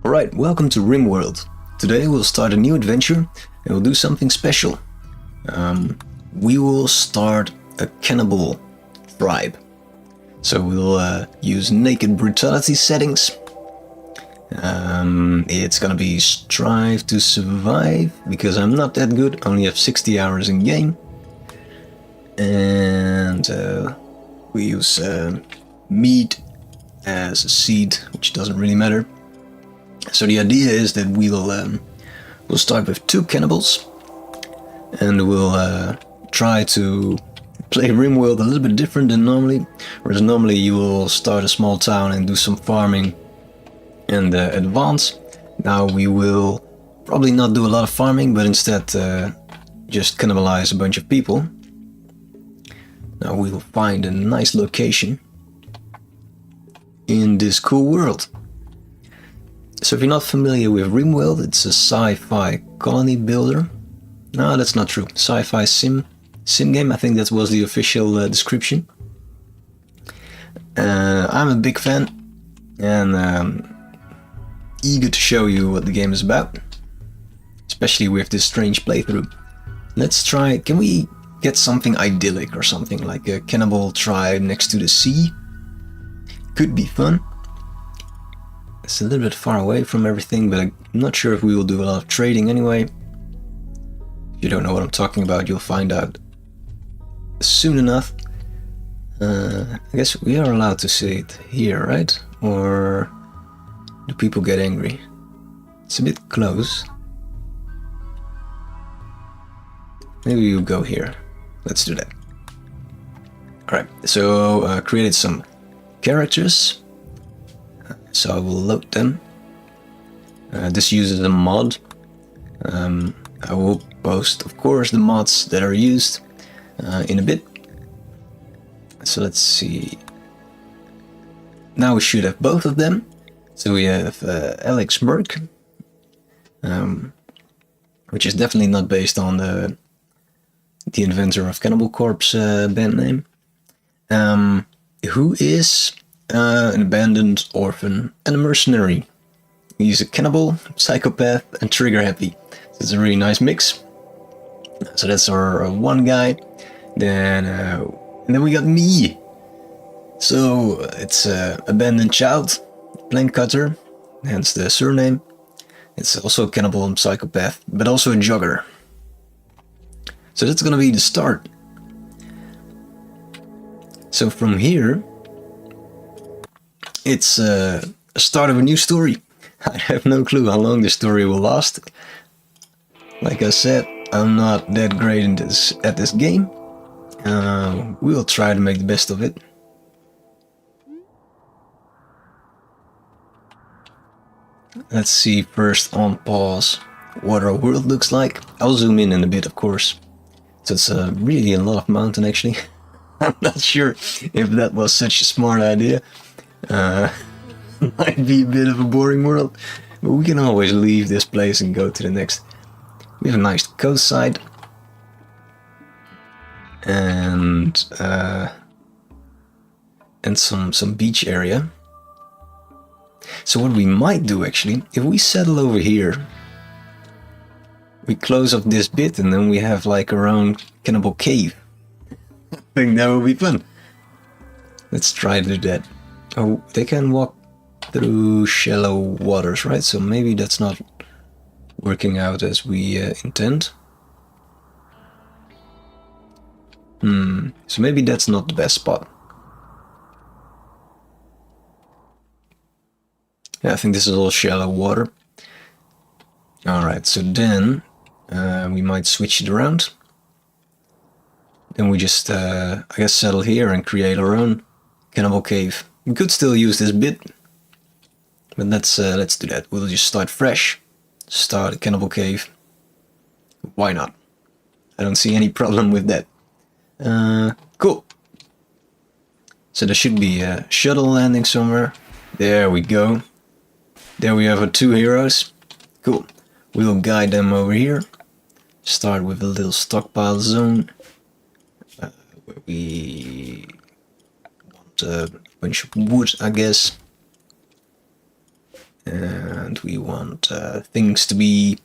Alright, welcome to RimWorld. Today we'll start a new adventure and we'll do something special. We will start a cannibal tribe. So we'll use naked brutality settings. It's gonna be strive to survive, because I'm not that good, only have 60 hours in game. And we use meat as a seed, which doesn't really matter. So the idea is that we'll start with 2 cannibals, and we'll try to play RimWorld a little bit different than normally. Whereas normally you will start a small town and do some farming and advance. Now we will probably not do a lot of farming, but instead just cannibalize a bunch of people. Now we will find a nice location in this cool world. So if you're not familiar with RimWorld, it's a sci-fi colony builder. No, that's not true. Sci-fi sim game, I think that was the official description. I'm a big fan and eager to show you what the game is about, especially with this strange playthrough. Let's try, can we get something idyllic or something like a cannibal tribe next to the sea? Could be fun. It's a little bit far away from everything, but I'm not sure if we will do a lot of trading anyway. If you don't know what I'm talking about, you'll find out soon enough. I guess we are allowed to see it here, right? Or do people get angry? It's a bit close. Maybe you go here. Let's do that. Alright, so created some characters. So I will load them. This uses a mod. I will post, of course, the mods that are used in a bit. So let's see. Now we should have both of them. So we have Alex Merck, which is definitely not based on the inventor of Cannibal Corpse band name, who is an abandoned orphan and a mercenary. He's a cannibal, psychopath, and trigger happy. So it's a really nice mix. So that's our one guy. Then and then we got me. So it's abandoned child, plank cutter, hence the surname. It's also a cannibal and psychopath, but also a jogger. So that's gonna be the start. So from here, it's a start of a new story. I have no clue how long the story will last. Like I said, I'm not that great at this game. We'll try to make the best of it. Let's see first on pause what our world looks like. I'll zoom in a bit, of course. So it's really a lot of mountain actually. I'm not sure if that was such a smart idea. Might be a bit of a boring world, but we can always leave this place and go to the next. We have a nice coastside and some beach area. So what we might do actually, if we settle over here, we close off this bit and then we have like our own cannibal cave. I think that would be fun. Let's try to do that. Oh, they can walk through shallow waters, right? So maybe that's not working out as we intend. So maybe that's not the best spot. Yeah, I think this is all shallow water. Alright, so then we might switch it around. Then we just, I guess, settle here and create our own cannibal cave. We could still use this bit, but let's do that. We'll just start fresh, start a cannibal cave. Why not? I don't see any problem with that. Cool. So there should be a shuttle landing somewhere. There we go. There we have our 2 heroes. Cool. We'll guide them over here. Start with a little stockpile zone. Where we want a bunch of wood, I guess. and we want things to be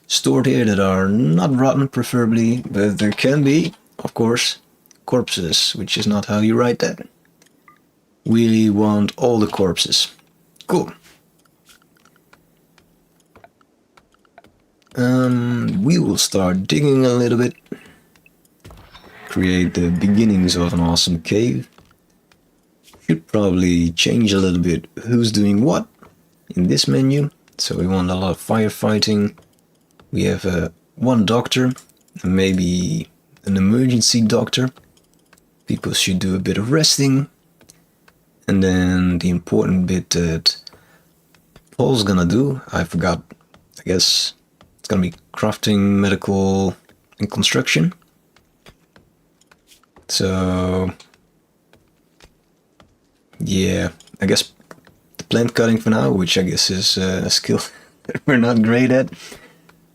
stored here that are not rotten, preferably, but there can be, of course, corpses, which is not how you write that. We want all the corpses. Cool. We will start digging a little bit. Create the beginnings of an awesome cave. Should probably change a little bit who's doing what in this menu. So we want a lot of firefighting. We have one doctor, and maybe an emergency doctor. People should do a bit of resting. And then the important bit that Paul's gonna do, I forgot, I guess it's gonna be crafting, medical, and construction. So yeah, I guess the plant cutting for now, which I guess is a skill that we're not great at.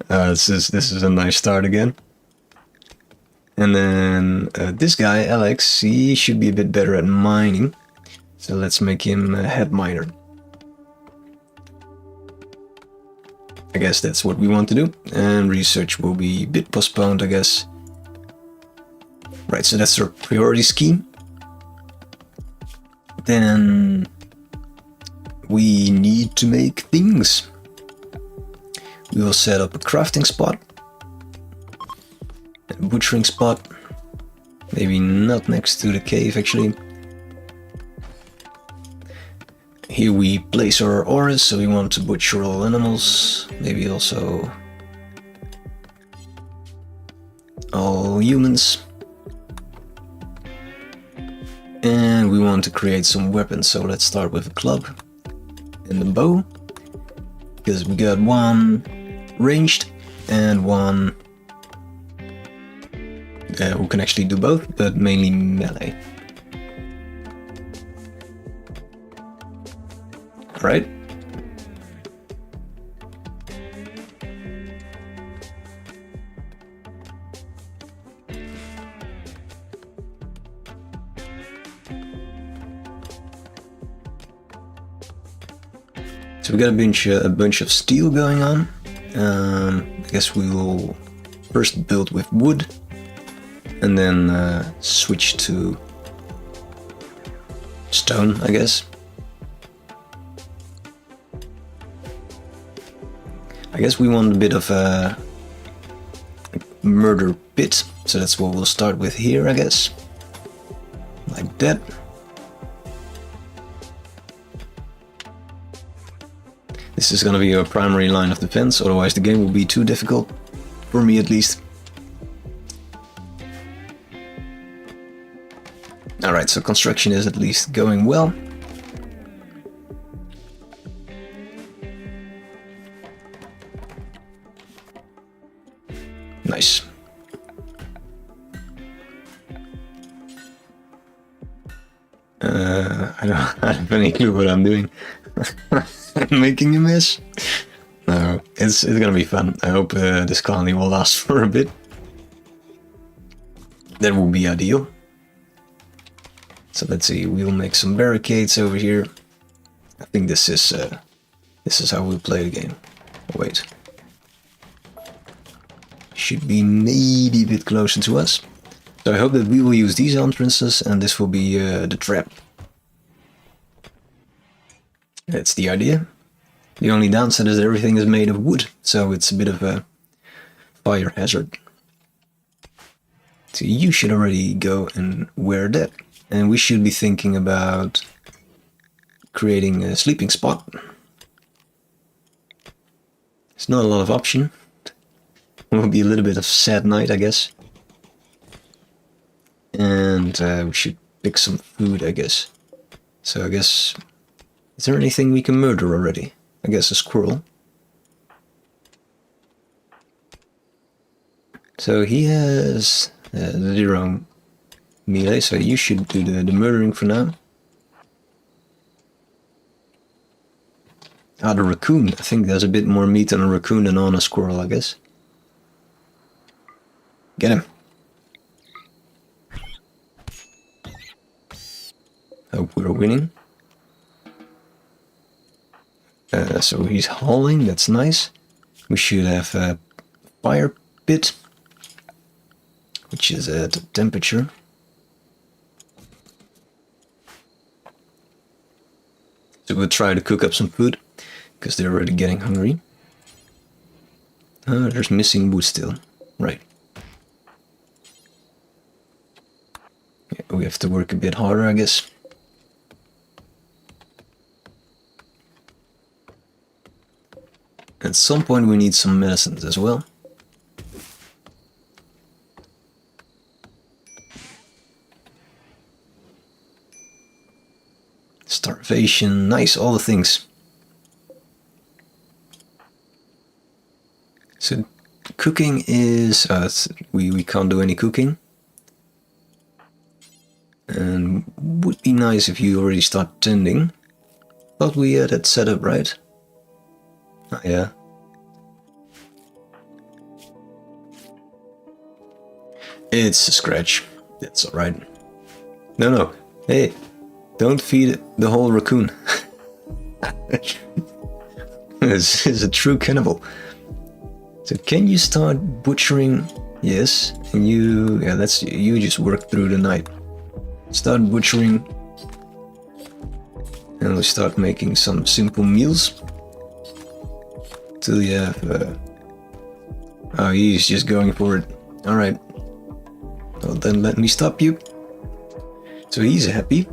This is a nice start again. And then this guy, Alex, he should be a bit better at mining. So let's make him a head miner. I guess that's what we want to do. And research will be a bit postponed, I guess. Right, so that's our priority scheme. Then we need to make things. We will set up a crafting spot, a butchering spot, maybe not next to the cave actually. Here we place our auras, so we want to butcher all animals, maybe also all humans. And we want to create some weapons, so let's start with a club and a bow, because we got one ranged and one who can actually do both, but mainly melee. Right? So we got a bunch of steel going on. I guess we will first build with wood and then switch to stone, I guess. I guess we want a bit of a murder pit, so that's what we'll start with here, I guess. Like that. This is gonna be our primary line of defense, otherwise the game will be too difficult, for me at least. Alright, so construction is at least going well. Nice. I don't have any clue what I'm doing. I'm making a mess. No, it's gonna be fun. I hope this colony will last for a bit. That will be ideal. So let's see, we'll make some barricades over here. I think this is how we'll play the game. Oh, wait. Should be maybe a bit closer to us. So I hope that we will use these entrances and this will be the trap. That's the idea. The only downside is that everything is made of wood, so it's a bit of a fire hazard. So you should already go and wear that. And we should be thinking about creating a sleeping spot. It's not a lot of option. It will be a little bit of sad night, I guess. And we should pick some food, I guess. So I guess... Is there anything we can murder already? I guess a squirrel. So he has 0 melee, so you should do the murdering for now. Ah, the raccoon. I think there's a bit more meat on a raccoon than on a squirrel, I guess. Get him. Hope we're winning. So he's hauling, that's nice. We should have a fire pit, which is at temperature. So we'll try to cook up some food, because they're already getting hungry. There's missing wood still. Right. Yeah, we have to work a bit harder, I guess. At some point we need some medicines as well. Starvation, nice, all the things. So cooking is, we can't do any cooking. And would be nice if you already start tending. Thought we had it set up right. Oh, yeah. It's a scratch. That's alright. No. Hey, don't feed the whole raccoon. This is a true cannibal. So can you start butchering? Yes. And you, yeah, that's, you just work through the night. Start butchering. And we'll start making some simple meals. Till you have, oh, he's just going for it. Alright. Well, then let me stop you. So he's happy.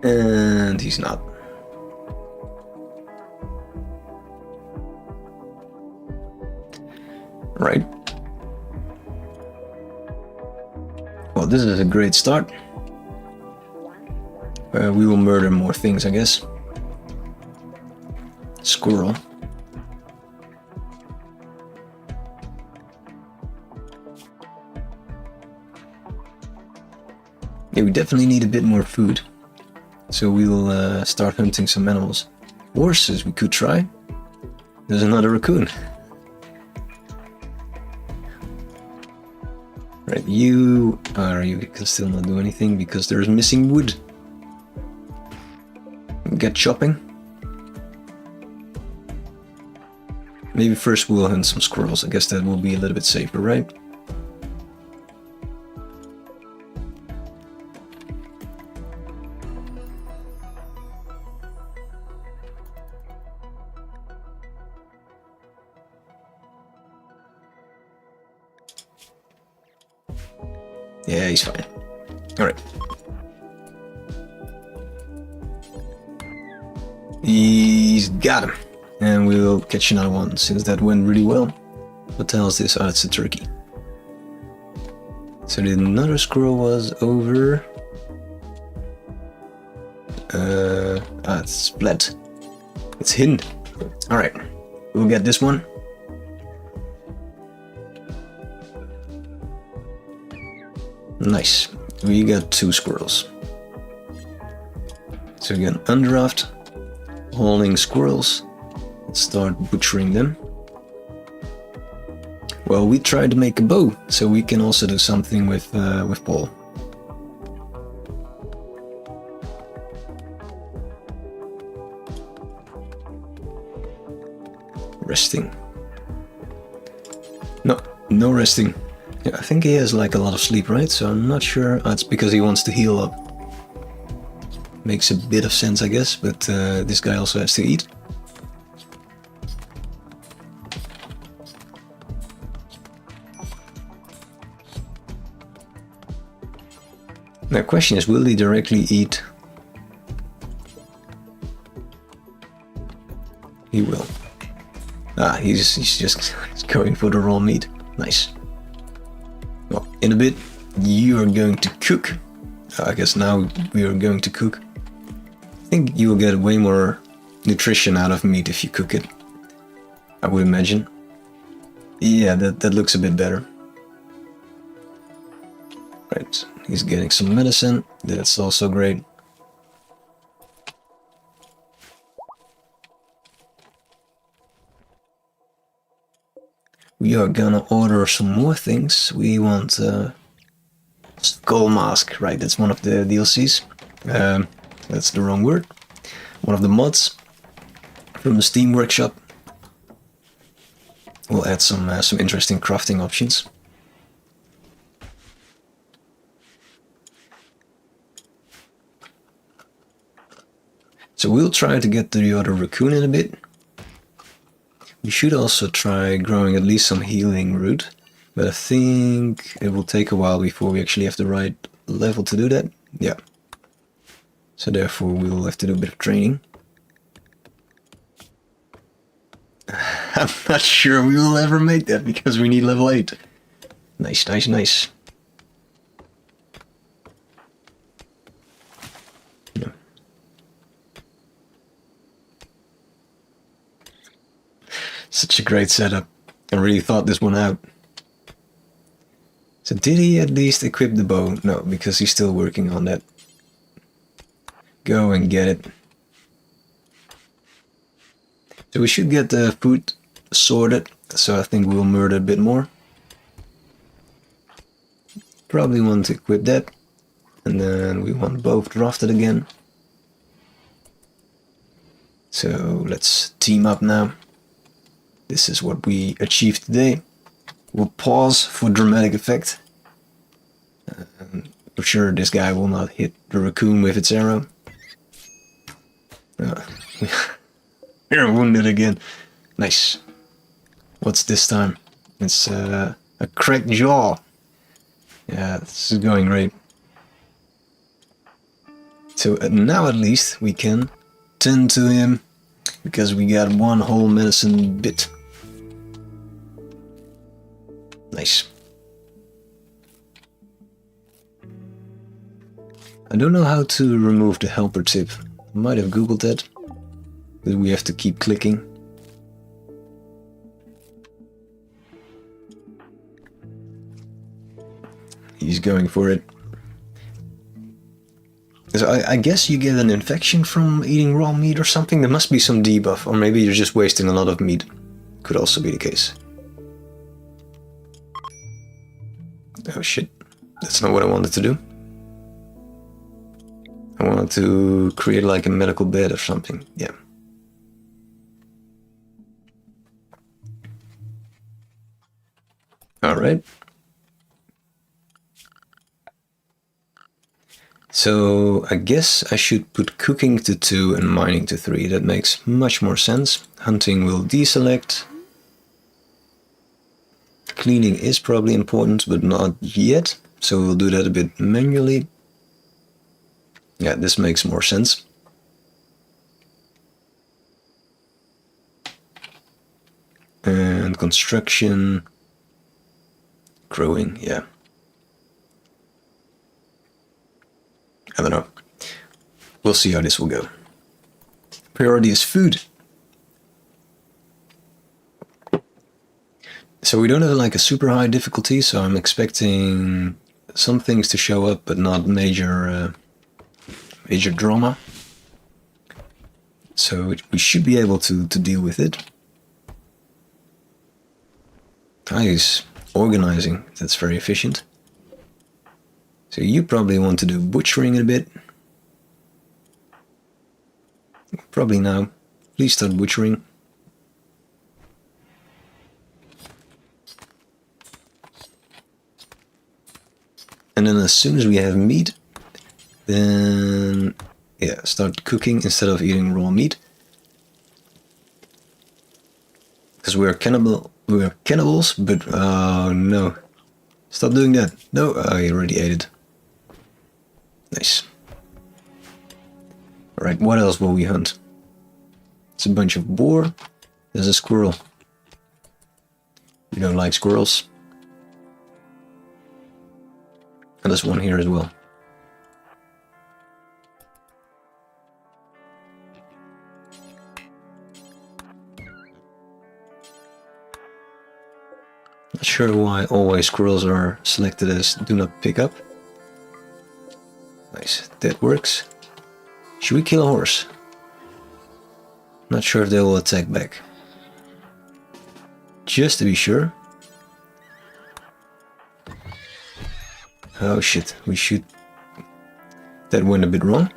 And he's not. Right. Well, this is a great start. We will murder more things, I guess. Squirrel. Yeah, we definitely need a bit more food. So we will start hunting some animals. Horses we could try. There's another raccoon. Right, you can still not do anything because there's missing wood. Get chopping. Maybe first we'll hunt some squirrels. I guess that will be a little bit safer, right? Yeah, he's fine. Alright. He's got him. And we'll catch another one, since that went really well. What the hell is this? Oh, it's a turkey. So the another squirrel was over... it's split. It's hidden. Alright, we'll get this one. Nice. We got 2 squirrels. So again, undraft, hauling squirrels. Let's start butchering them. Well, we tried to make a bow, so we can also do something with Paul. Resting. No resting. Yeah, I think he has like a lot of sleep, right? So I'm not sure. Oh, it's because he wants to heal up. Makes a bit of sense, I guess, but this guy also has to eat. Now, question is, will he directly eat? He will. Ah, he's just going for the raw meat. Nice. Well, in a bit, you are going to cook. I guess now we are going to cook. I think you will get way more nutrition out of meat if you cook it. I would imagine. Yeah, that looks a bit better. Right, he's getting some medicine. That's also great. We are gonna order some more things. We want skull mask, right? That's one of the DLCs. That's the wrong word. One of the mods from the Steam Workshop. We'll add some interesting crafting options. So we'll try to get to the other raccoon in a bit. We should also try growing at least some healing root, but I think it will take a while before we actually have the right level to do that. Yeah. So therefore we'll have to do a bit of training. I'm not sure we will ever make that because we need level 8. Nice, nice, nice. Yeah. Such a great setup. I really thought this one out. So did he at least equip the bow? No, because he's still working on that. Go and get it. So we should get the food sorted, so I think we'll murder a bit more. Probably want to equip that. And then we want both drafted again. So let's team up now. This is what we achieved today. We'll pause for dramatic effect. For sure this guy will not hit the raccoon with its arrow. We're wounded again. Nice. What's this time? It's a cracked jaw. Yeah, this is going great. So now at least we can tend to him, because we got one whole medicine bit. Nice. I don't know how to remove the helper tip. I might have googled that, but we have to keep clicking. He's going for it. So I guess you get an infection from eating raw meat or something. There must be some debuff, or maybe you're just wasting a lot of meat. Could also be the case. Oh shit, that's not what I wanted to do. I wanted to create like a medical bed or something, yeah. Alright. So I guess I should put cooking to 2 and mining to 3. That makes much more sense. Hunting will deselect. Cleaning is probably important, but not yet. So we'll do that a bit manually. Yeah, this makes more sense. And construction. Growing, yeah. I don't know. We'll see how this will go. Priority is food. So we don't have like a super high difficulty, so I'm expecting some things to show up, but not major major drama. So we should be able to deal with it. Nice. Organizing, that's very efficient. So you probably want to do butchering in a bit. Probably now. Please start butchering. And then as soon as we have meat, then yeah, start cooking instead of eating raw meat. Because we're cannibals, but oh no. Stop doing that. No, I already ate it. Nice. Alright, what else will we hunt? It's a bunch of boar. There's a squirrel. We don't like squirrels. And there's one here as well. Not sure why always squirrels are selected as do not pick up. Nice, that works. Should we kill a horse? Not sure if they will attack back. Just to be sure. Oh shit, we should... That went a bit wrong.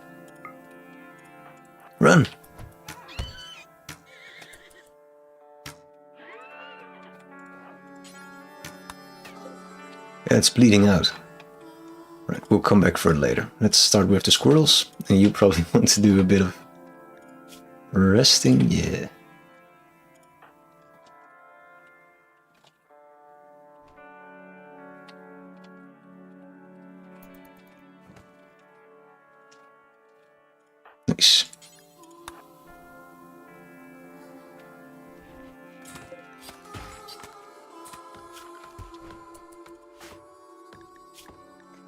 Run! Yeah, it's bleeding out. Right, we'll come back for it later. Let's start with the squirrels. And you probably want to do a bit of resting. Yeah. Nice.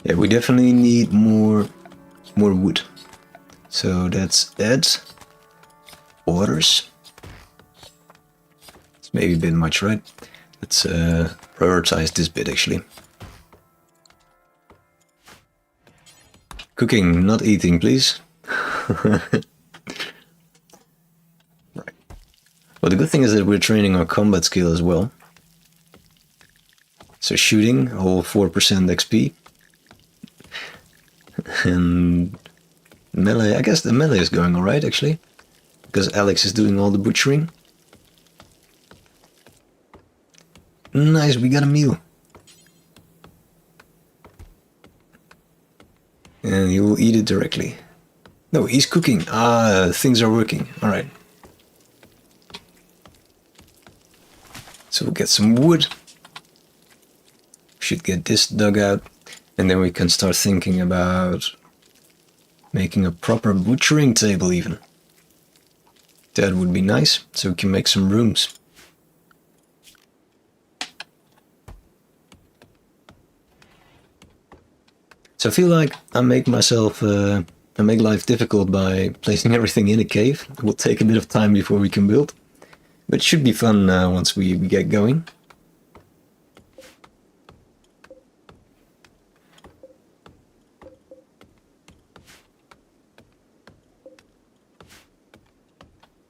Yeah, we definitely need more wood. So that's add orders. It's maybe a bit much, right? Let's prioritize this bit actually. Cooking, not eating, please. Right. Well, the good thing is that we're training our combat skill as well. So shooting, whole 4% XP. And melee, I guess the melee is going alright actually. Because Alex is doing all the butchering. Nice, we got a meal. And he will eat it directly. No, he's cooking. Ah, things are working. Alright. So we'll get some wood. Should get this dug out. And then we can start thinking about making a proper butchering table even. That would be nice, so we can make some rooms. So I feel like I make life difficult by placing everything in a cave. It will take a bit of time before we can build. But it should be fun once we get going.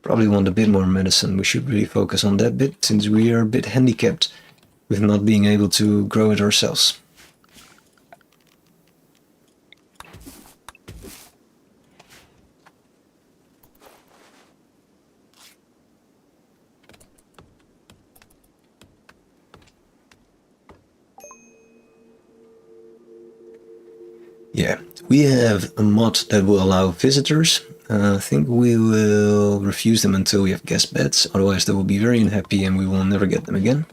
Probably want a bit more medicine. We should really focus on that bit, since we are a bit handicapped with not being able to grow it ourselves. Yeah, we have a mod that will allow visitors. I think we will refuse them until we have guest beds, otherwise they will be very unhappy and we will never get them again.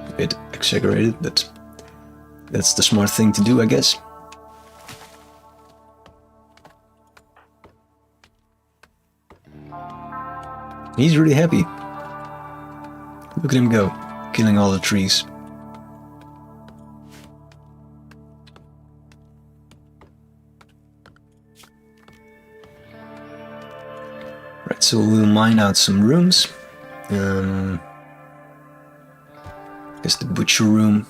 A bit exaggerated, but that's the smart thing to do, I guess. He's really happy. Look at him go, killing all the trees. Right, so we'll mine out some rooms. Guess the butcher room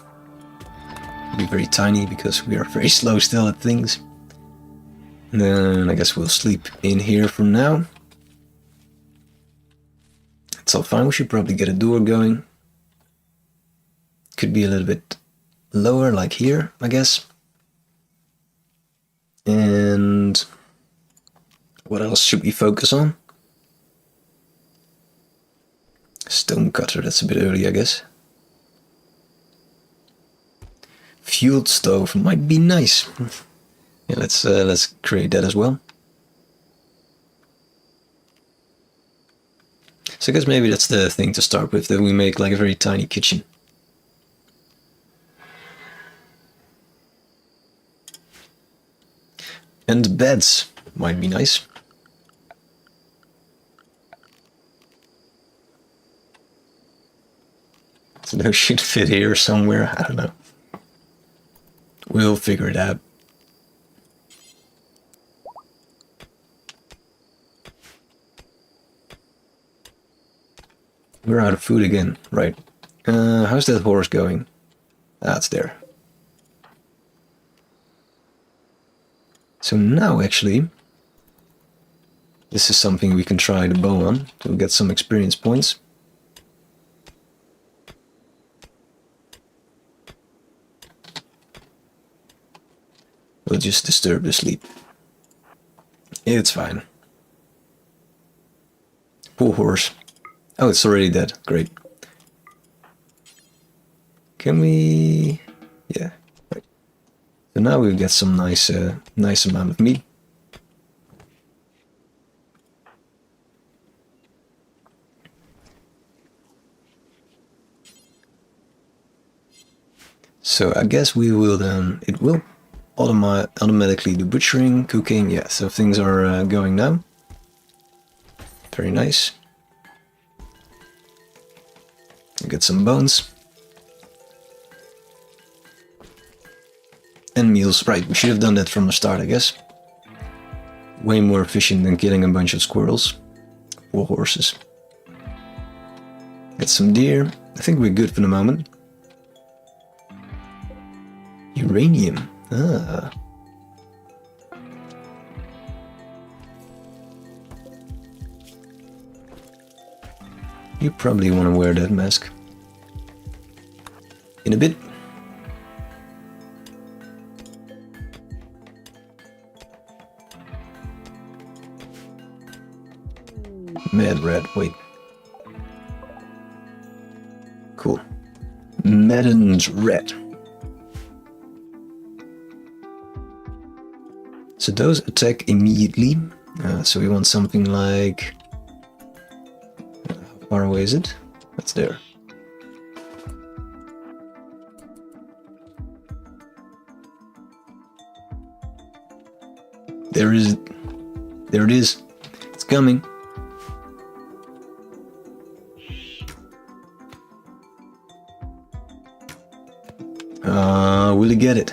will be very tiny because we are very slow still at things. And then I guess we'll sleep in here for now. It's all fine, we should probably get a door going. Could be a little bit lower, like here, I guess. And what else should we focus on? Stone cutter, that's a bit early, I guess. Fueled stove might be nice. Yeah, let's create that as well. So I guess maybe that's the thing to start with, that we make like a very tiny kitchen. And beds might be nice. So those should fit here somewhere, I don't know. We'll figure it out. We're out of food again, right. How's that horse going? Ah, it's there. So now actually, this is something we can try the bow on to get some experience points. We'll just disturb the sleep. It's fine. Poor horse. Oh, it's already dead. Great. Can we... Yeah. Right. So now we've got some nice amount of meat. So I guess we will then... It will automatically do butchering, cooking. Yeah, so things are going now. Very nice. Get some bones. And meals. Right, we should have done that from the start, I guess. Way more efficient than killing a bunch of squirrels or horses. Get some deer. I think we're good for the moment. Uranium. Ah. You probably want to wear that mask. In a bit. Mad rat, wait. Cool. Maddened rat. So those attack immediately. So we want something like... how far away is it? That's there. There it is. It's coming. Will he get it?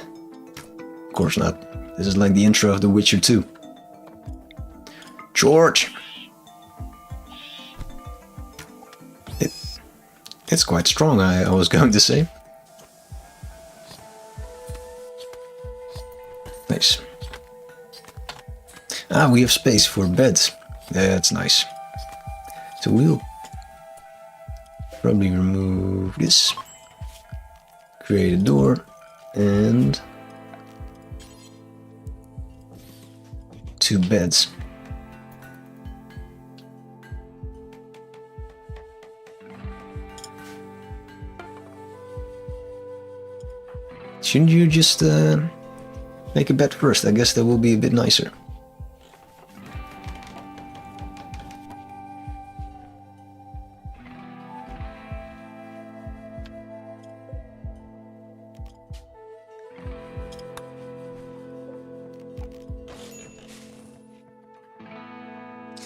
Of course not. This is like the intro of The Witcher 2. George! It's quite strong, I was going to say. Nice. Ah, we have space for beds. That's nice. So we'll probably remove this. Create a door and 2 beds. Shouldn't you just make a bed first? I guess that will be a bit nicer.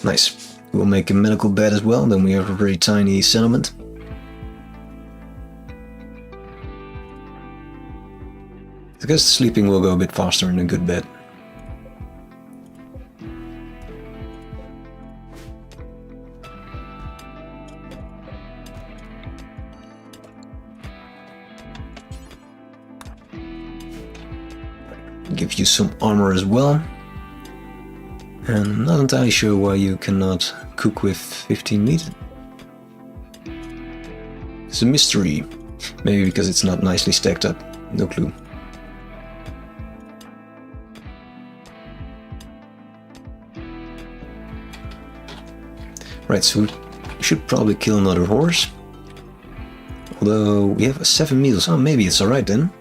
Nice. We'll make a medical bed as well, then we have a very tiny settlement. I guess sleeping will go a bit faster in a good bed. Give you some armor as well. And I'm not entirely sure why you cannot cook with 15 meat. It's a mystery. Maybe because it's not nicely stacked up. No clue. Right, so we should probably kill another horse. Although we have 7 meals. Oh, maybe it's alright then.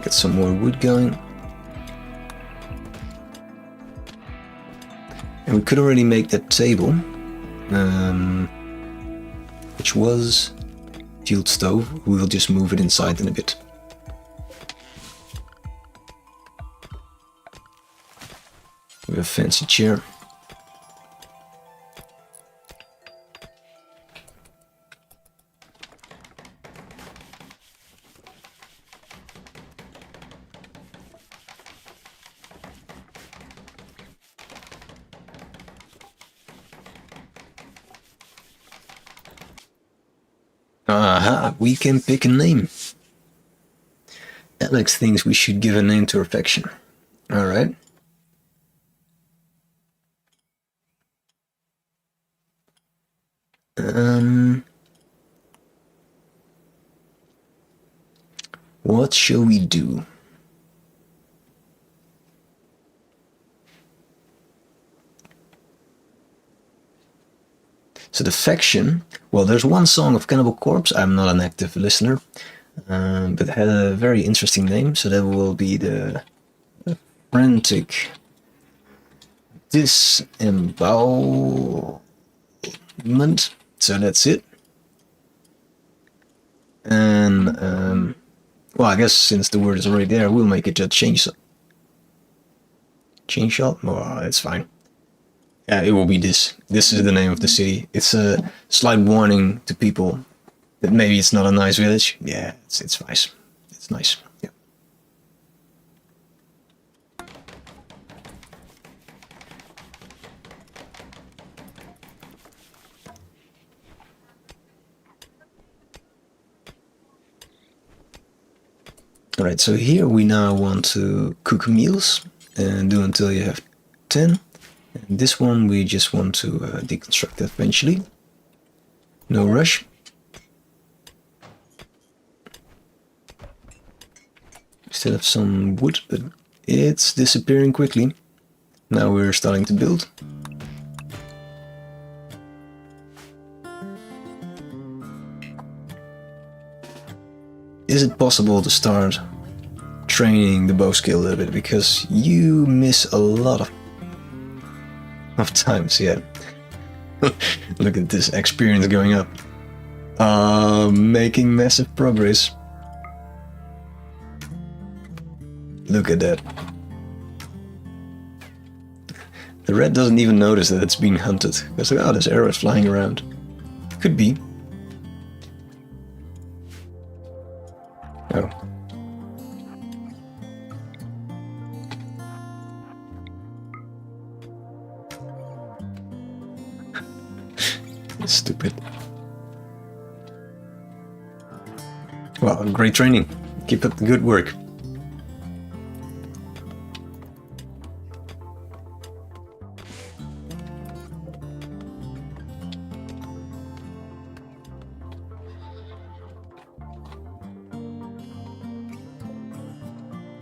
Get some more wood going. And we could already make that table, which was field stove. We'll just move it inside in a bit. We have a fancy chair. Aha, we can pick a name. Alex thinks we should give a name to our faction. Alright. What shall we do? So the faction, well, there's one song of Cannibal Corpse. I'm not an active listener, but it had a very interesting name. So that will be the Frantic Disembowelment. So that's it. And well, I guess since the word is already there, we'll make it a chainsaw. Chainshot? Oh, that's fine. Yeah, it will be this. This is the name of the city. It's a slight warning to people that maybe it's not a nice village. Yeah, it's nice. It's nice. Yeah. Alright, so here we now want to cook meals and do until you have 10. And this one we just want to deconstruct eventually. No rush. Still have some wood, but it's disappearing quickly. Now we're starting to build. Is it possible to start training the bow skill a little bit? Because you miss a lot of times, yeah. Look at this experience going up. Making massive progress. Look at that. The rat doesn't even notice that it's being hunted. Because, oh, there's arrows flying around. Could be. Oh. Stupid. Well, great training. Keep up the good work.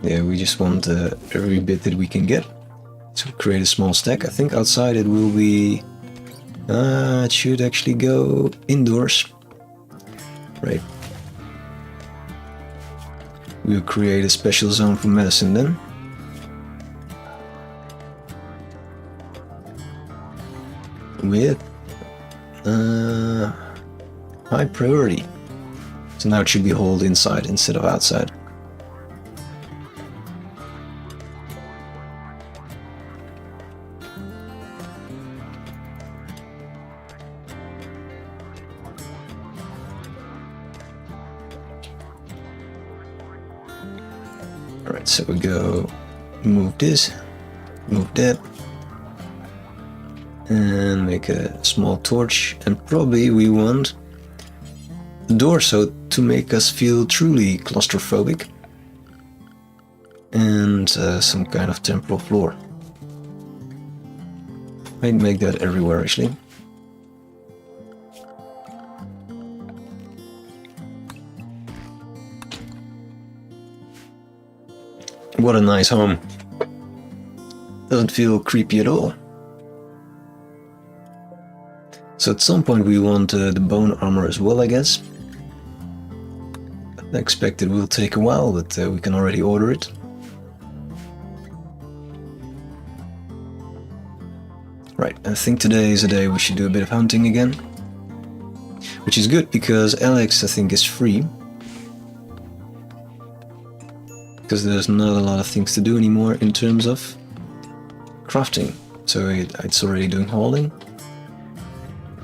Yeah, we just want every bit that we can get. So create a small stack. I think outside it will be... it should actually go indoors. Right. We'll create a special zone for medicine then. With high priority. So now it should be hauled inside instead of outside. Alright, so we go move this, move that, and make a small torch, and probably we want a door so to make us feel truly claustrophobic, and some kind of temporal floor. I'd make that everywhere actually. What a nice home. Doesn't feel creepy at all. So at some point we want the bone armor as well, I guess. I expect it will take a while, but we can already order it. Right, I think today is a day we should do a bit of hunting again. Which is good, because Alex, I think, is free. Because there's not a lot of things to do anymore in terms of crafting. So it's already doing hauling.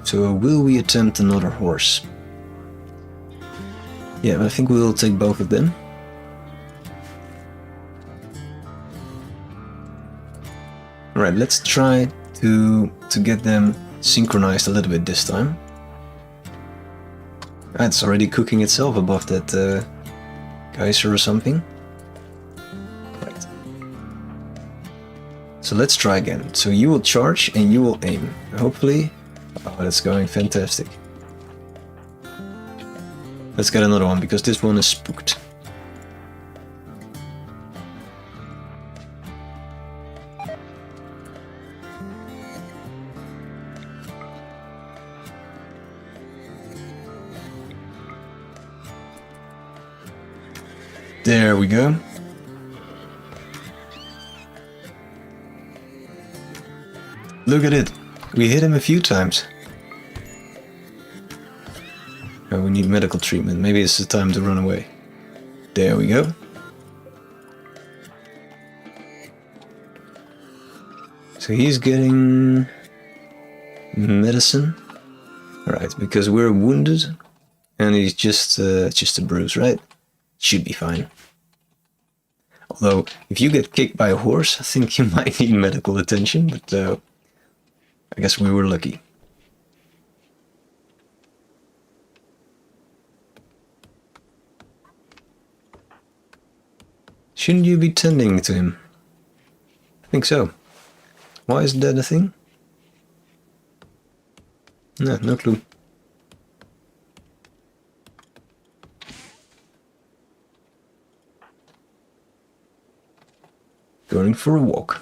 So will we attempt another horse? Yeah, I think we'll take both of them. Alright, let's try to get them synchronized a little bit this time. It's already cooking itself above that geyser or something. Right. So let's try again. So you will charge and you will aim. Hopefully... Oh, that's going fantastic. Let's get another one, because this one is spooked. There we go. Look at it. We hit him a few times. Oh, we need medical treatment. Maybe it's the time to run away. There we go. So he's getting medicine. Alright, because we're wounded. And he's just a bruise, right? Should be fine. Although, if you get kicked by a horse, I think you might need medical attention, but I guess we were lucky. Shouldn't you be tending to him? I think so. Why is that a thing? No clue. Going for a walk.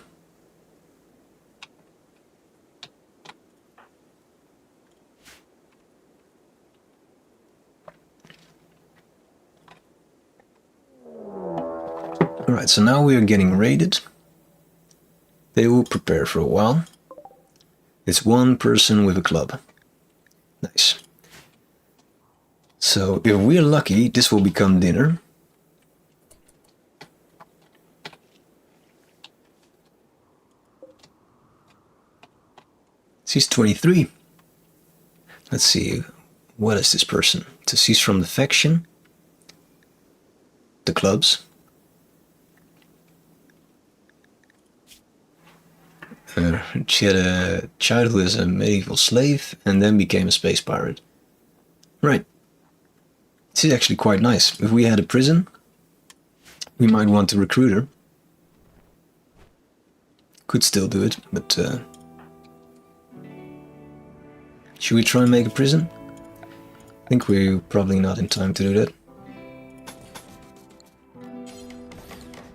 Alright, so now we are getting raided. They will prepare for a while. It's one person with a club. Nice. So if we're lucky, this will become dinner. She's 23. Let's see, what is this person? So she's from the faction. The clubs. She had a childhood as a medieval slave and then became a space pirate. Right. This is actually quite nice. If we had a prison, we might want to recruit her. Could still do it, but should we try and make a prison? I think we're probably not in time to do that.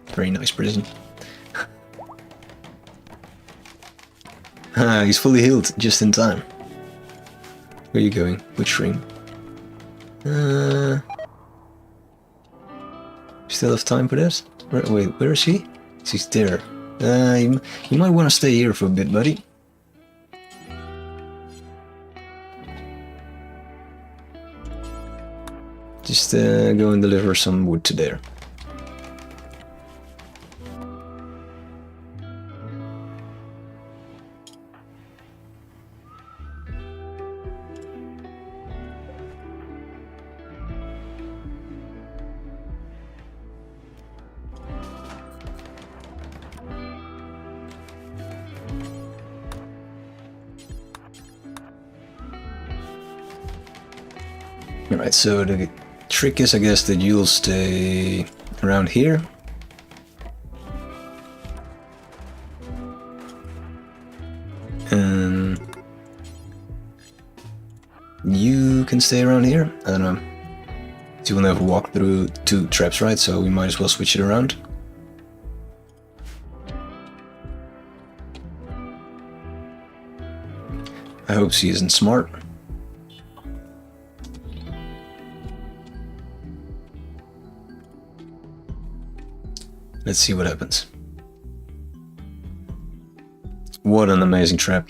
Very nice prison. He's fully healed, just in time. Where are you going? Which ring? Still have time for this? Wait, where is he? She's there. You might want to stay here for a bit, buddy. Just go and deliver some wood to there. Alright, so the trick is, I guess, that you'll stay around here. And you can stay around here. I don't know. You will never walk through two traps, right? So we might as well switch it around. I hope she isn't smart. Let's see what happens. What an amazing trap.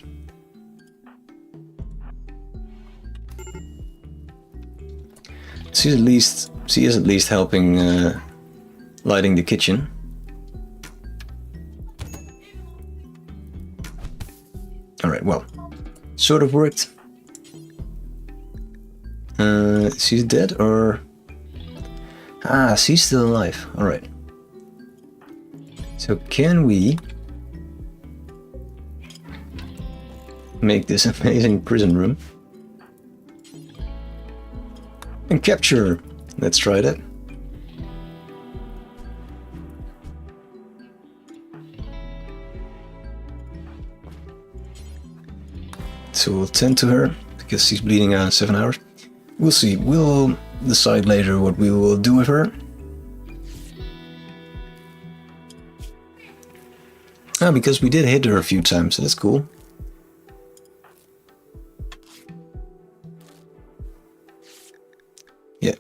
She is at least helping lighting the kitchen. Alright, well, sort of worked. She's dead, or... Ah, she's still alive. Alright. So can we make this amazing prison room and capture her? Let's try that. So we'll tend to her because she's bleeding out in 7 hours. We'll see. We'll decide later what we will do with her. Ah, because we did hit her a few times, so that's cool. Yeah.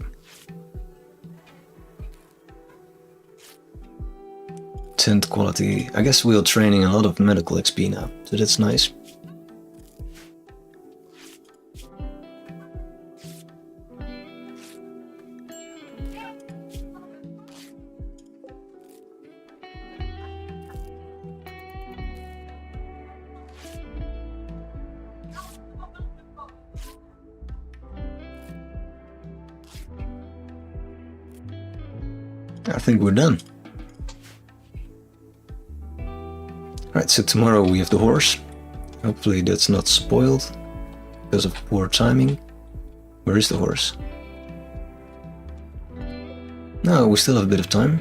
tent quality. I guess we're training a lot of medical XP now, so that's nice. I think we're done. Alright, so tomorrow we have the horse. Hopefully that's not spoiled because of poor timing. Where is the horse? No, we still have a bit of time.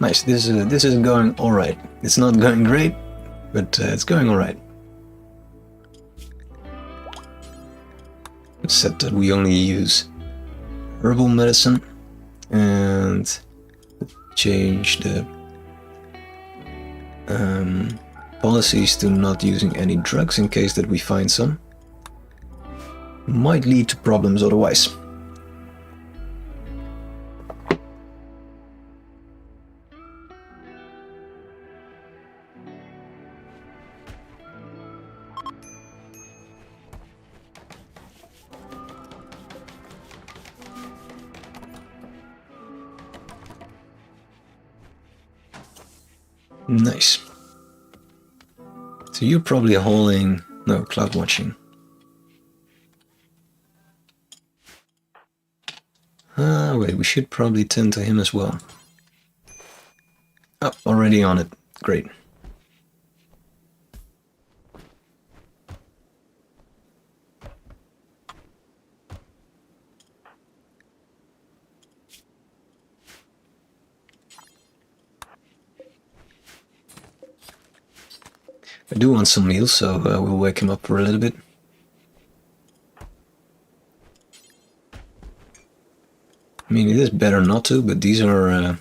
Nice, this is going alright. It's not going great, but it's going alright. It's said that we only use herbal medicine and change the policies to not using any drugs in case that we find some. Might lead to problems otherwise. Nice. So you're probably hauling... no, cloud watching. Ah, wait, we should probably tend to him as well. Oh, already on it. Great. I do want some meals, so we'll wake him up for a little bit. I mean, it is better not to, but these are,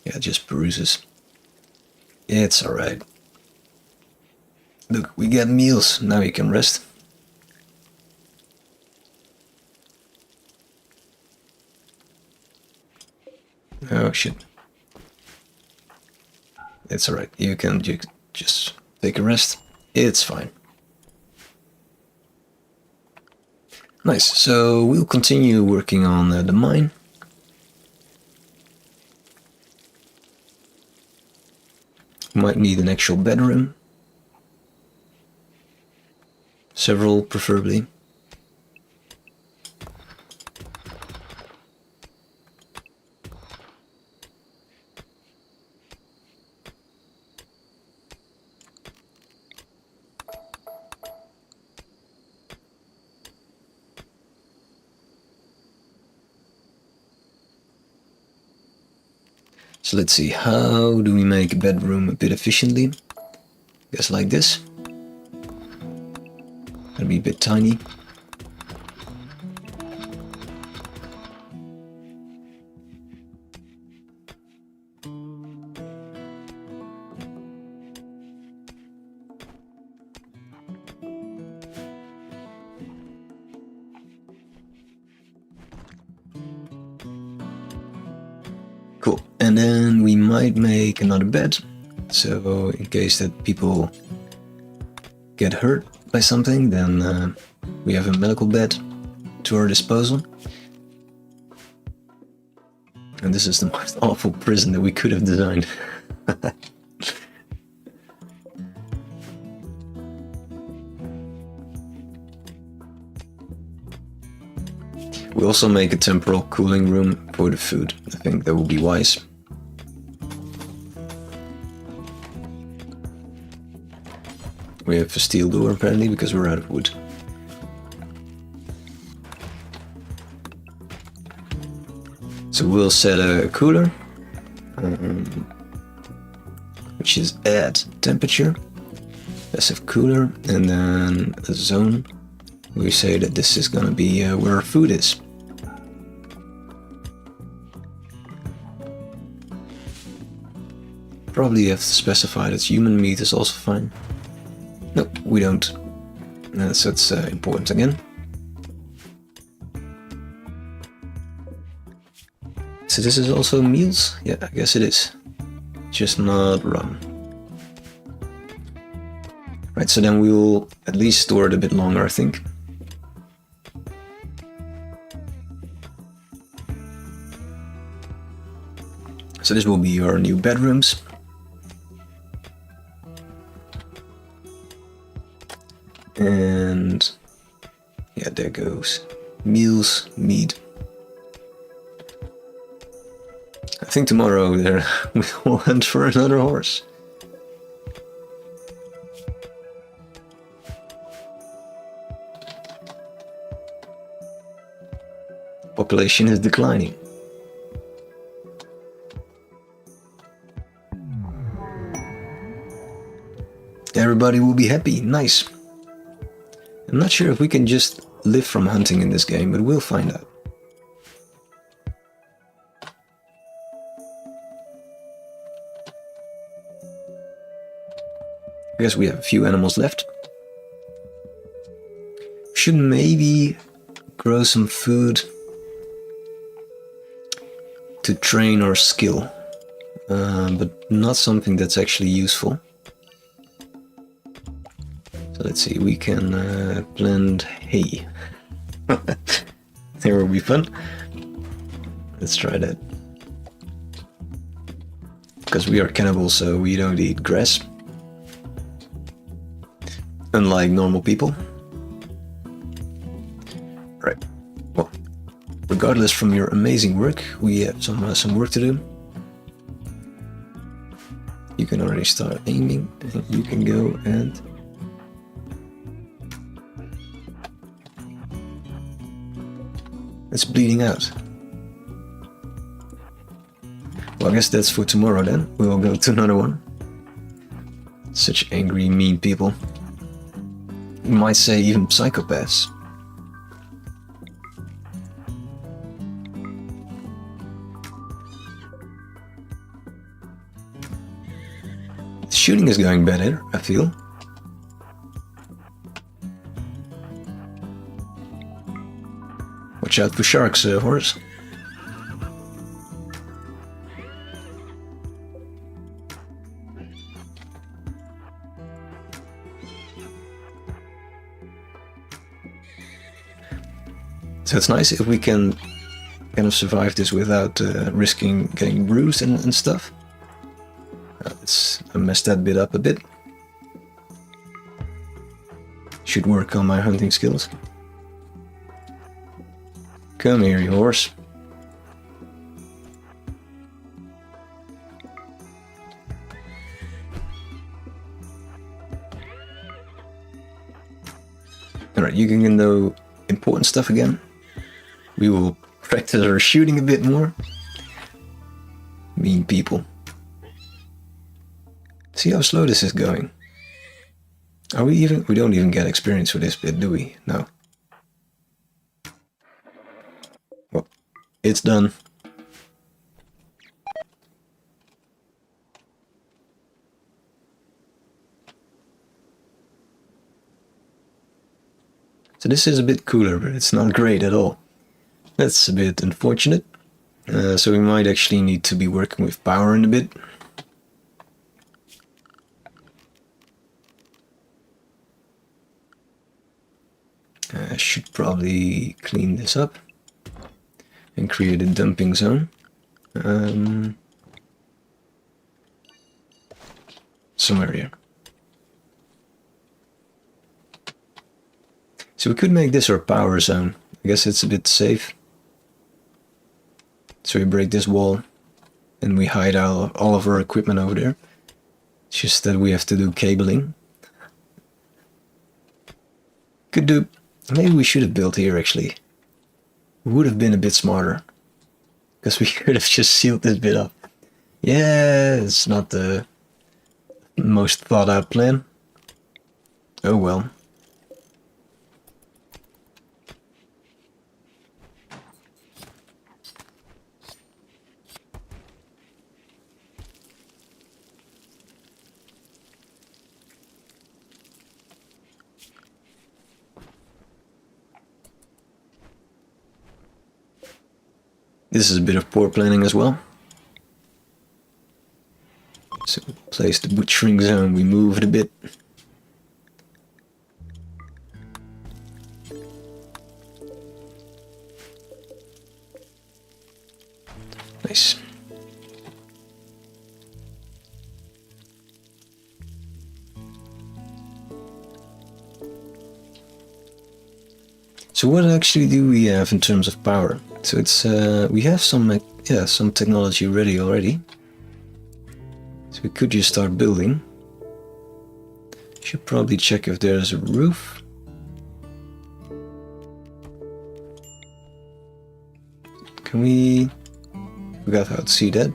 yeah, just bruises. It's alright. Look, we get meals, now you can rest. Oh shit. It's alright, you can just take a rest. It's fine. Nice, so we'll continue working on the mine. Might need an actual bedroom. Several, preferably. So let's see, how do we make a bedroom a bit efficiently? I guess like this. Gonna be a bit tiny. Cool, and then we might make another bed, so in case that people get hurt by something, then we have a medical bed to our disposal. And this is the most awful prison that we could have designed. We also make a temporal cooling room for the food. I think that would be wise. We have a steel door apparently because we're out of wood. So we'll set a cooler, which is add temperature, passive cooler, and then a zone. We say that this is gonna be where our food is. Probably have to specify that human meat is also fine. No, we don't. So that's important again. so this is also meals? Yeah, I guess it is. Just not rum. Right, so then we will at least store it a bit longer, I think. So this will be our new bedrooms. And yeah, there goes meals, meat. I think tomorrow there we will hunt for another horse. Population is declining. Everybody will be happy. Nice. I'm not sure if we can just live from hunting in this game, but we'll find out. I guess we have a few animals left. Should maybe grow some food to train our skill, but not something that's actually useful. So let's see, we can plant hay. There will be fun. Let's try that. Because we are cannibals, so we don't eat grass. Unlike normal people. Right. Well, regardless from your amazing work, we have some work to do. You can already start aiming, and you can go and it's bleeding out. Well, I guess that's for tomorrow then. We will go to another one. Such angry, mean people. You might say even psychopaths. The shooting is going better, I feel. Watch out for sharks, horse. So it's nice if we can kind of survive this without risking getting bruised and stuff. I messed that bit up a bit. Should work on my hunting skills. Come here, you horse. Alright, you can know important stuff again. We will practice our shooting a bit more. Mean people. See how slow this is going. We don't even get experience for this bit, do we? No. Well, it's done. So this is a bit cooler, but it's not great at all. That's a bit unfortunate. So we might actually need to be working with power in a bit. I should probably clean this up and create a dumping zone. Somewhere here. So we could make this our power zone. I guess it's a bit safe. So we break this wall and we hide all of our equipment over there. It's just that we have to do cabling. Could do. Maybe we should have built here actually. Would have been a bit smarter. Because we could have just sealed this bit up. Yeah, it's not the most thought out plan. Oh well. This is a bit of poor planning as well. So we place the butchering zone, we move it a bit. Nice. So what actually do we have in terms of power? So it's we have some technology ready already. So we could just start building. Should probably check if there's a roof. Can we? Forgot how to see that.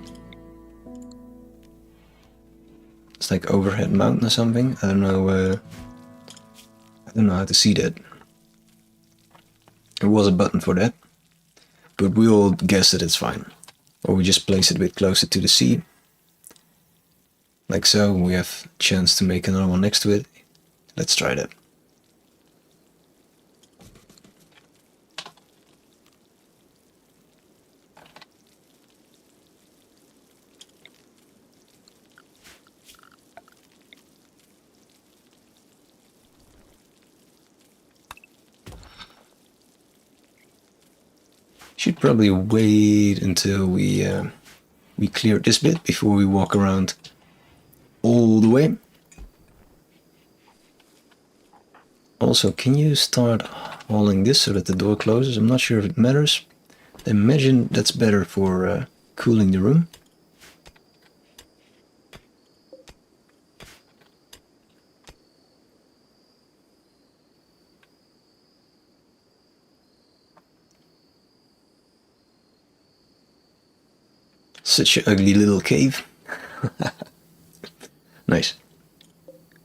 It's like overhead mountain or something. I don't know. I don't know how to see that. There was a button for that, but we all guess that it's fine. Or we just place it a bit closer to the sea. Like so, we have a chance to make another one next to it. Let's try that. Should probably wait until we clear this bit before we walk around all the way. Also, can you start hauling this so that the door closes? I'm not sure if it matters. I imagine that's better for cooling the room. Such an ugly little cave. Nice.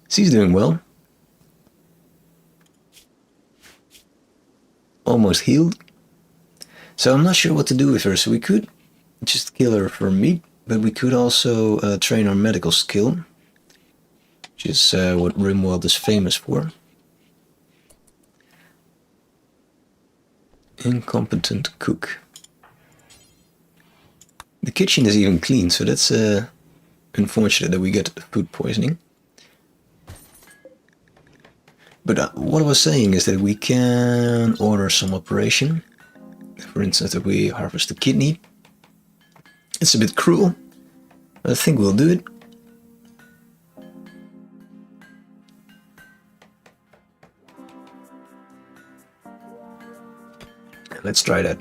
She's doing well. Almost healed. So I'm not sure what to do with her. So we could just kill her for meat, but we could also train our medical skill, which is what RimWorld is famous for. Incompetent cook. The kitchen is even clean, so that's unfortunate that we get food poisoning. But what I was saying is that we can order some operation. For instance, that we harvest a kidney. It's a bit cruel, but I think we'll do it. Let's try that.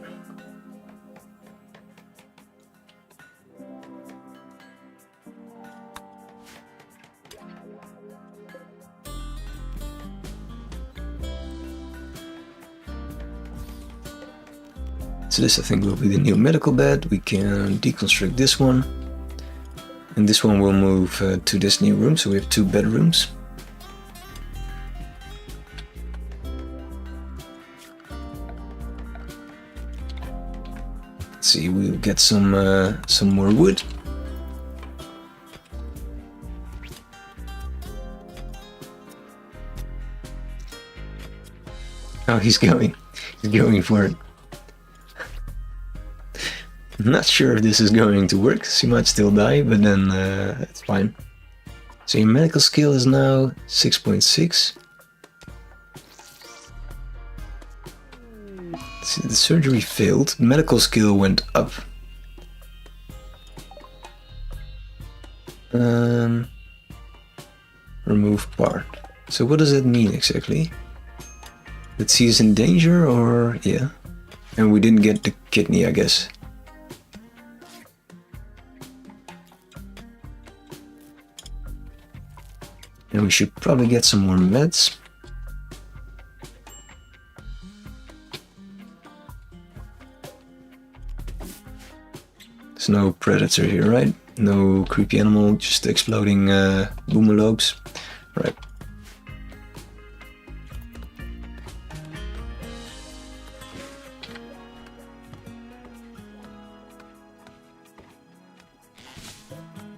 So this I think will be the new medical bed. We can deconstruct this one. And this one will move to this new room, so we have 2 bedrooms. Let's see, we'll get some more wood. Oh, he's going for it. I'm not sure if this is going to work. She might still die, but then it's fine. So your medical skill is now 6.6. See, the surgery failed. Medical skill went up. Remove part. So what does that mean exactly? That she's in danger, or yeah? And we didn't get the kidney, I guess. And we should probably get some more meds. There's no predator here, right? No creepy animal, just exploding boomalopes. Right.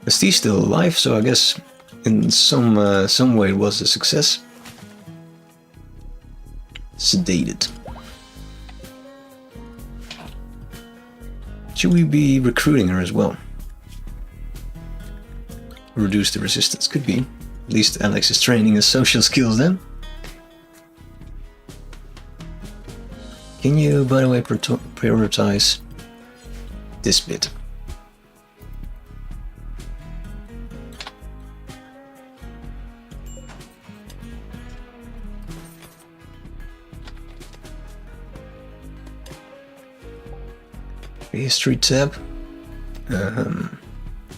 Steve's still alive, so I guess in some way it was a success. Sedated. Should we be recruiting her as well? Reduce the resistance, could be. At least Alex is training his social skills then. Can you, by the way, prioritize this bit? History tab.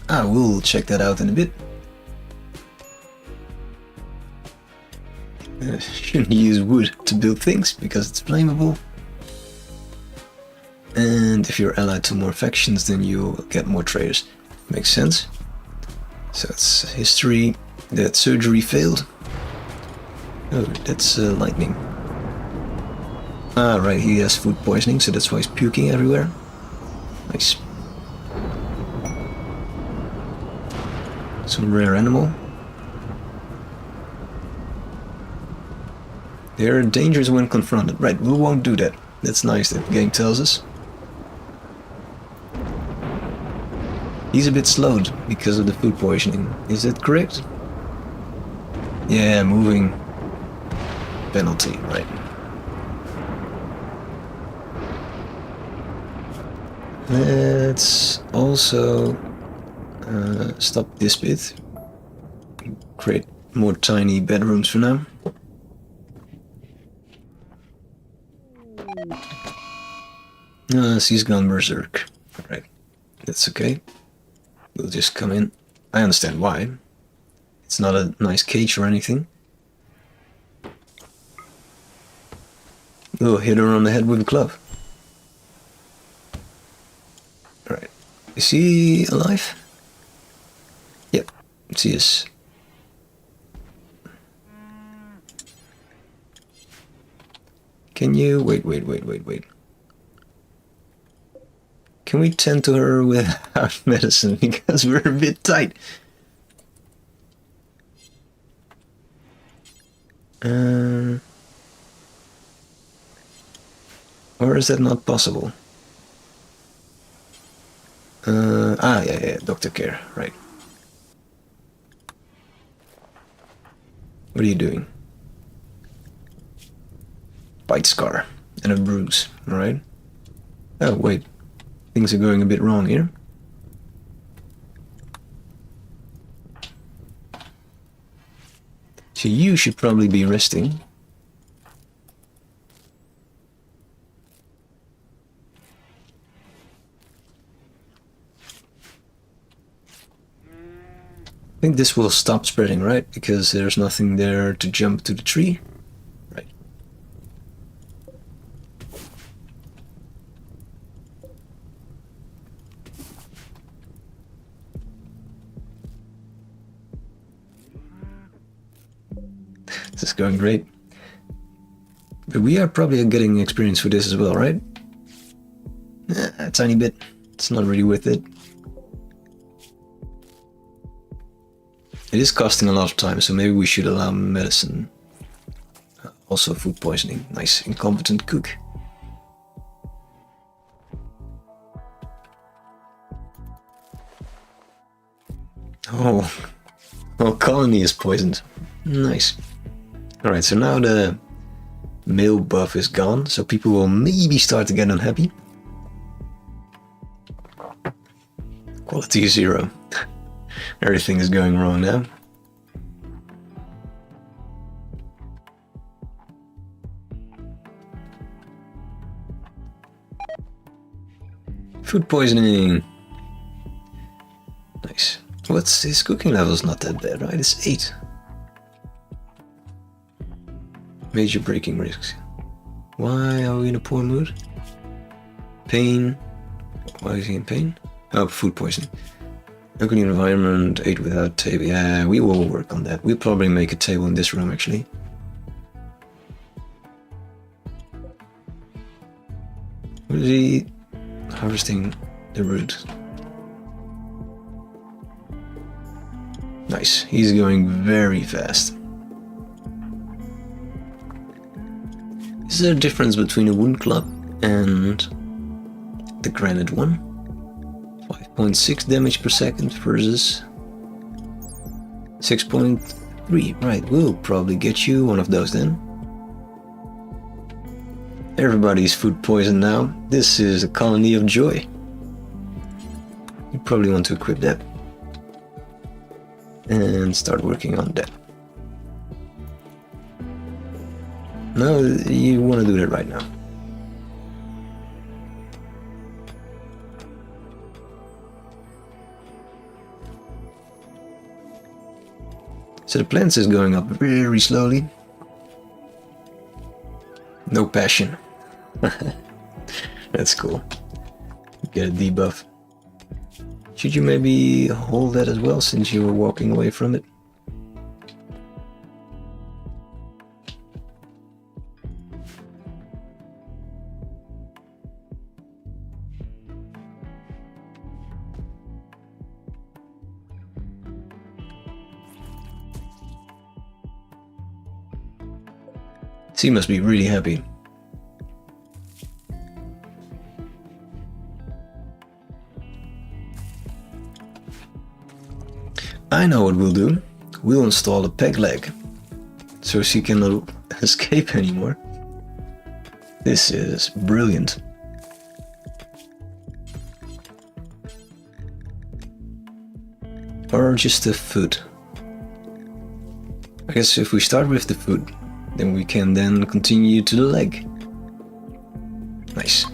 We'll check that out in a bit. Shouldn't use wood to build things because it's flammable. And if you're allied to more factions, then you'll get more traders. Makes sense. So it's history. That surgery failed. Oh, that's lightning. Right, he has food poisoning, so that's why he's puking everywhere. Nice. Some rare animal. They're dangerous when confronted. Right, we won't do that. That's nice that the game tells us. He's a bit slowed because of the food poisoning. Is that correct? Yeah, moving penalty, right. Let's also stop this bit. Create more tiny bedrooms for now. She's gone berserk. Right, that's okay. We'll just come in. I understand why. It's not a nice cage or anything. Oh, hit her on the head with a club. Alright. Is he alive? Yep, she is. Can you... Wait. Can we tend to her without medicine? Because we're a bit tight. Or is that not possible? Yeah, doctor care, right. What are you doing? Bite scar and a bruise, alright? Oh, wait. Things are going a bit wrong here. So you should probably be resting. I think this will stop spreading, right? Because there's nothing there to jump to the tree. Right. This is going great. But we are probably getting experience for this as well, right? A tiny bit. It's not really worth it. It is costing a lot of time, so maybe we should allow medicine. Also food poisoning. Nice, incompetent cook. Oh, colony is poisoned. Nice. Alright, so now the male buff is gone, so people will maybe start to get unhappy. Quality 0. Everything is going wrong now. Food poisoning. Nice. What's his cooking level? Is not that bad, right? It's 8. Major breaking risks. Why are we in a poor mood? Pain. Why is he in pain? Oh, food poisoning. Opening environment, 8 without table. Yeah, we will work on that. We'll probably make a table in this room, actually. What is he harvesting? The root. Nice. He's going very fast. Is there a difference between a wound club and the granite one? 5.6 damage per second versus 6.3. Right, we'll probably get you one of those then. Everybody's food poisoned now. This is a colony of joy. You probably want to equip that. And start working on that. No, you want to do that right now. So the plants is going up very slowly. No passion. That's cool. Get a debuff. Should you maybe hold that as well since you were walking away from it? She must be really happy. I know what we'll do. We'll install a peg leg, so she cannot escape anymore. This is brilliant. Or just the food. I guess if we start with the food, then we can then continue to the leg. Nice.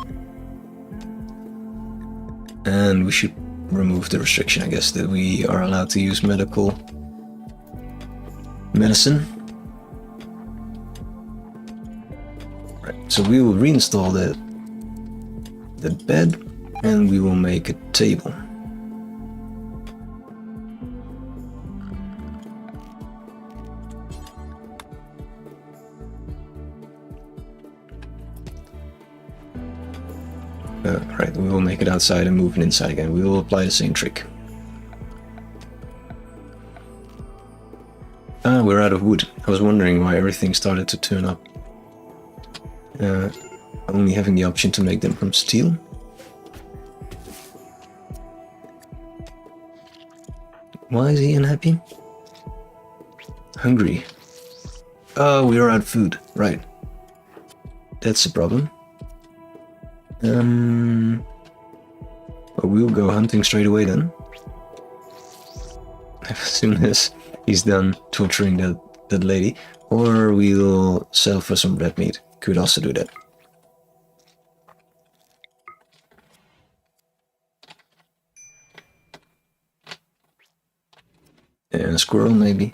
And we should remove the restriction, I guess, that we are allowed to use medical medicine. Right, so we will reinstall the bed and we will make a table. Right, we will make it outside and move it inside again. We will apply the same trick. Ah, we're out of wood. I was wondering why everything started to turn up. Only having the option to make them from steel. Why is he unhappy? Hungry. Oh, we are out of food. Right. That's the problem. Well, we'll go hunting straight away then. As soon as he's done torturing that lady. Or we'll sell for some red meat. Could also do that. And a squirrel maybe.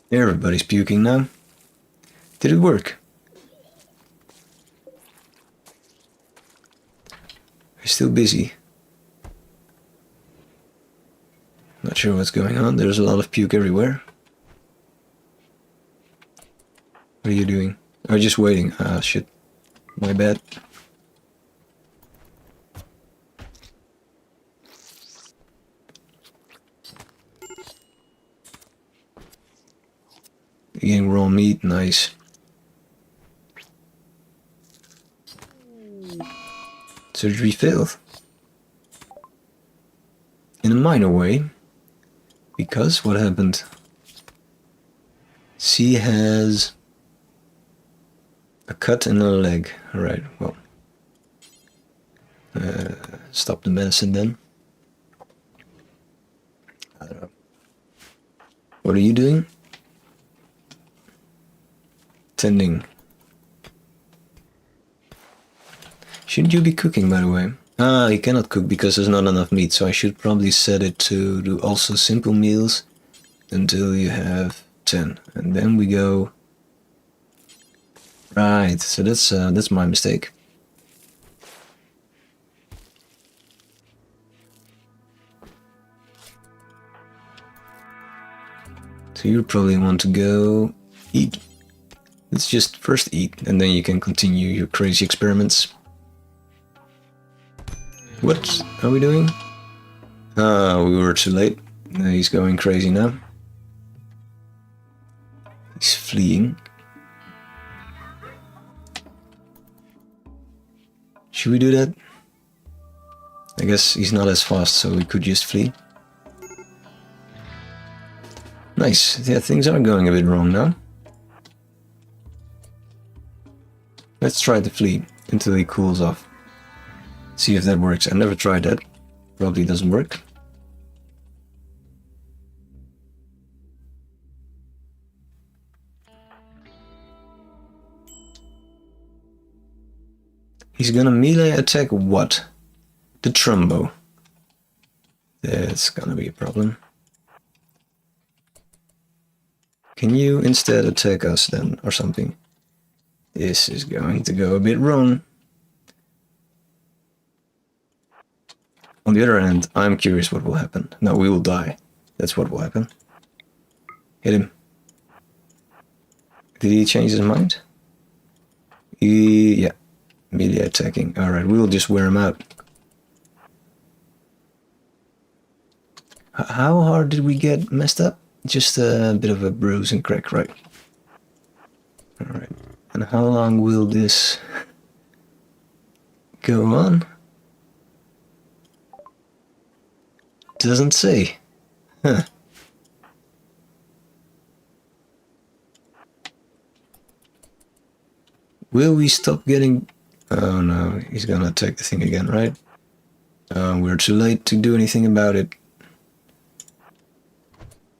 Everybody's puking now. Did it work? We're still busy. Not sure what's going on. There's a lot of puke everywhere. What are you doing? Oh, just waiting. Ah, shit. My bad. Eating raw meat, nice. Surgery failed. In a minor way. Because what happened? She has a cut in her leg. Alright, well. Stop the medicine then. I don't know. What are you doing? Tending. Shouldn't you be cooking, by the way? Ah, you cannot cook because there's not enough meat, so I should probably set it to do also simple meals until you have 10. And then we go... Right, so that's my mistake. So you probably want to go eat. Let's just first eat, and then you can continue your crazy experiments. What are we doing? Ah, we were too late. He's going crazy now. He's fleeing. Should we do that? I guess he's not as fast, so we could just flee. Nice. Yeah, things are going a bit wrong now. Let's try to flee until he cools off. See if that works. I never tried that. Probably doesn't work. He's gonna melee attack what? The Trumbo. That's gonna be a problem. Can you instead attack us then, or something? This is going to go a bit wrong. On the other hand, I'm curious what will happen. No, we will die. That's what will happen. Hit him. Did he change his mind? Yeah. Melee attacking. Alright, we'll just wear him out. How hard did we get messed up? Just a bit of a bruise and crack, right? Alright. And how long will this go on? Doesn't say. Huh. Will we stop getting... Oh no, he's gonna attack the thing again, right? We're too late to do anything about it.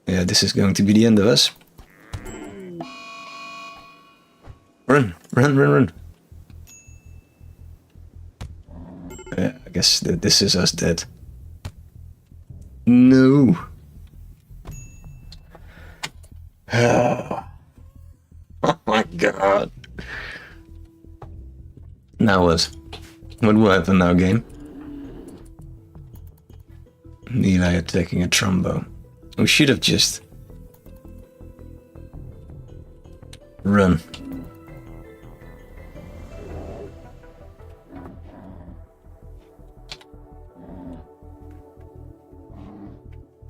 Yeah, this is going to be the end of us. Run, run, run, run. Yeah, I guess this is us dead. No. Oh my god. Now what? What will happen now, game? Melee attacking a Trumbo. We should have just... run.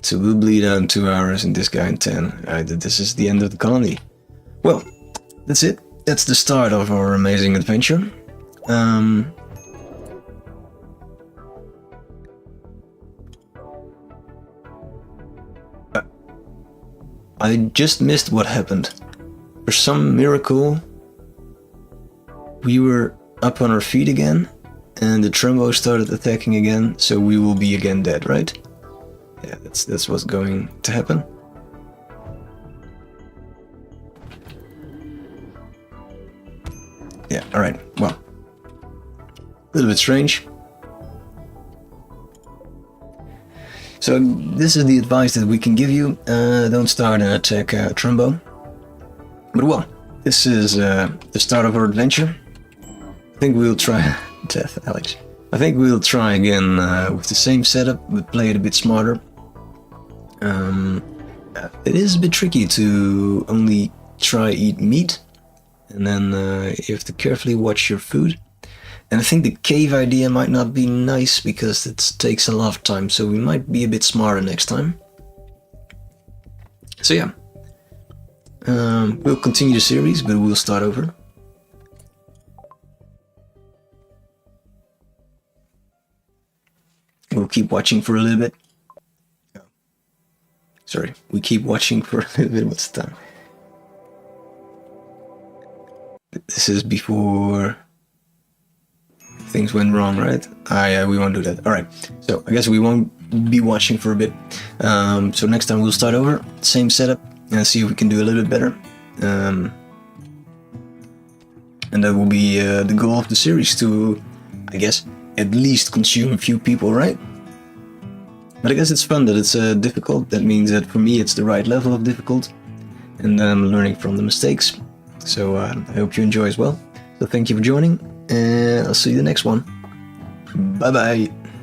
So we'll bleed out in 2 hours and this guy in 10. This is the end of the colony. Well, that's it. That's the start of our amazing adventure. I just missed what happened. For some miracle, we were up on our feet again, and the Trumbo started attacking again, so we will be again dead, right? Yeah, that's what's going to happen. Yeah, alright, well. A little bit strange. So this is the advice that we can give you. Don't start and attack Trumbo. But well, this is the start of our adventure. I think we'll try... Death, Alex. I think we'll try again with the same setup, but play it a bit smarter. It is a bit tricky to only try eat meat, and then you have to carefully watch your food. And I think the cave idea might not be nice because it takes a lot of time, so we might be a bit smarter next time. So yeah, we'll continue the series, but we'll start over. We'll keep watching for a little bit. Sorry, we keep watching for a little bit. What's the time? This is before things went wrong, right? Yeah, we won't do that. Alright, so I guess we won't be watching for a bit. So next time we'll start over, same setup, and see if we can do a little bit better. And that will be the goal of the series, to, I guess, at least consume a few people, right? But I guess it's fun that it's difficult. That means that for me it's the right level of difficult, and I'm learning from the mistakes. So I hope you enjoy as well. So thank you for joining, and I'll see you the next one. Bye bye.